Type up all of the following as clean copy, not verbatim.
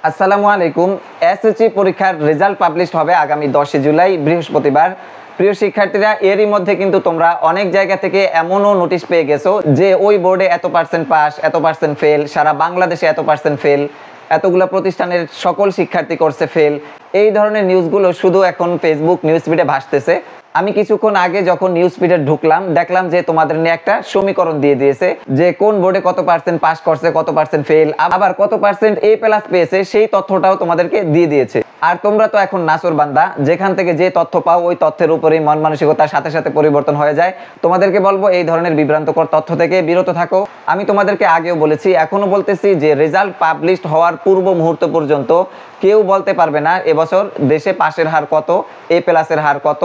আসসালামু আলাইকুম। এসএসসি পরীক্ষার রেজাল্ট পাবলিশ হবে আগামী 10 জুলাই বৃহস্পতিবার। প্রিয় শিক্ষার্থীরা, এরই মধ্যে কিন্তু তোমরা অনেক জায়গা থেকে এমনও নোটিশ পেয়ে গেছো যে ওই বোর্ডে এত পার্সেন্ট পাস, এত পার্সেন্ট ফেল, সারা বাংলাদেশে এত পার্সেন্ট ফেল, এতগুলো প্রতিষ্ঠানের সকল শিক্ষার্থী করছে ফেল। এই ধরনের নিউজগুলো শুধু এখন ফেসবুক নিউজ ফিডে ভাসতেছে। আমি কিছুক্ষণ আগে যখন নিউজ ফিডে ঢুকলাম, দেখলাম যে তোমাদের নিয়ে একটা সমীকরণ দিয়ে দিয়েছে যে কোন বোর্ডে কত পার্সেন্ট পাস করছে, কত পার্সেন্ট ফেল, আবার কত পার্সেন্ট এ প্লাস পেয়েছে, সেই তথ্যটাও তোমাদেরকে দিয়ে দিয়েছে। আর তোমরা তো এখন নাসর বান্দা, যেখান থেকে যে তথ্য পাও ওই তথ্যের উপরেই মন মানসিকতার সাথে সাথে পরিবর্তন হয়ে যায়। তোমাদেরকে বলবো এই ধরনের বিভ্রান্তকর তথ্য থেকে বিরত থাকো। আমি তোমাদেরকে আগেও বলেছি, এখনো বলতেছি যে রেজাল্ট পাবলিশ হওয়ার পূর্ব মুহূর্ত পর্যন্ত কেউ বলতে পারবে না এবছর দেশে পাসের হার কত, এ প্লাসের হার কত,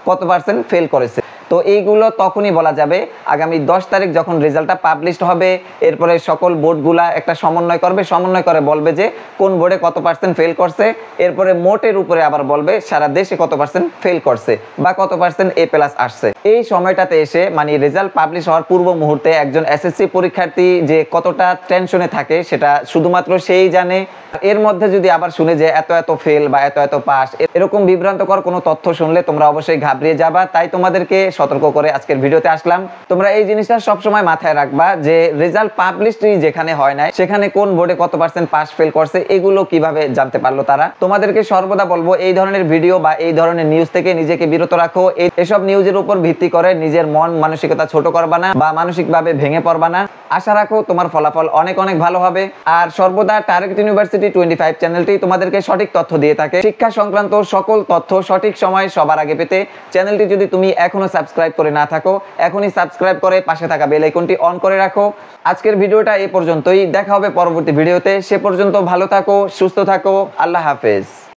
কত পার্সেন্ট ফেল করেছে। তো এইগুলো তখনই বলা যাবে আগামী 10 তারিখ যখন রেজাল্টটা পাবলিশড হবে। এরপরে সকল বোর্ডগুলা একটা সমন্বয় করবে, সমন্বয় করে বলবে যে কোন বোর্ডে কত পার্সেন্ট ফেল করছে। এরপরে মোটের উপরে আবার বলবে সারা দেশে কত পার্সেন্ট ফেল করছে বা কত পার্সেন্ট এ প্লাস আসছে। এই সময়টাতে এসে মানে রেজাল্ট পাবলিশ হওয়ার পূর্ব মুহূর্তে একজন এসএসসি পরীক্ষার্থী যে কতটা টেনশনে থাকে সেটা শুধুমাত্র সেই জানে। এর মধ্যে যদি আবার শুনে যে এত এত ফেল বা এত এত পাস, এরকম বিভ্রান্তকর কোনো তথ্য শুনলে তোমরা অবশ্যই ঘাবড়িয়ে যাবা। তাই তোমাদেরকে সতর্ক করে আজকের ভিডিওতে আসলাম। তোমরা এই জিনিসটা সবসময় মাথায় রাখবা যে রেজাল্ট পাবলিশড যেখানে হয় নাই সেখানে কোন বোর্ডে কত পার্সেন্ট পাস ফেল করছে এগুলো কিভাবে জানতে পারলো তারা। তোমাদেরকে সর্বদা বলবো এই ধরনের ভিডিও বা এই ধরনের নিউজ থেকে নিজেকে বিরত রাখো। এসব নিউজের উপর ভিত্তি করে নিজের মন মানসিকতা ছোট করবা না বা মানসিকভাবে ভেঙে পড়বা না। আশা রাখো তোমার ফলাফল অনেক অনেক ভালো হবে। আর সর্বদা টার্গেট ইউনিভার্সিটি 25 চ্যানেলটি তোমাদেরকে সঠিক তথ্য দিয়ে থাকে। শিক্ষা সংক্রান্ত সকল তথ্য সঠিক সময় সবার আগে পেতে চ্যানেলটি যদি তুমি এখনো সাবস্ক্রাইব করে না থাকো, এখনই সাবস্ক্রাইব করে পাশে থাকা বেল আইকনটি অন করে রাখো। আজকের ভিডিওটা এই পর্যন্তই, দেখা হবে পরবর্তী ভিডিওতে। সে পর্যন্ত ভালো থাকো, সুস্থ থাকো, আল্লাহ হাফেজ।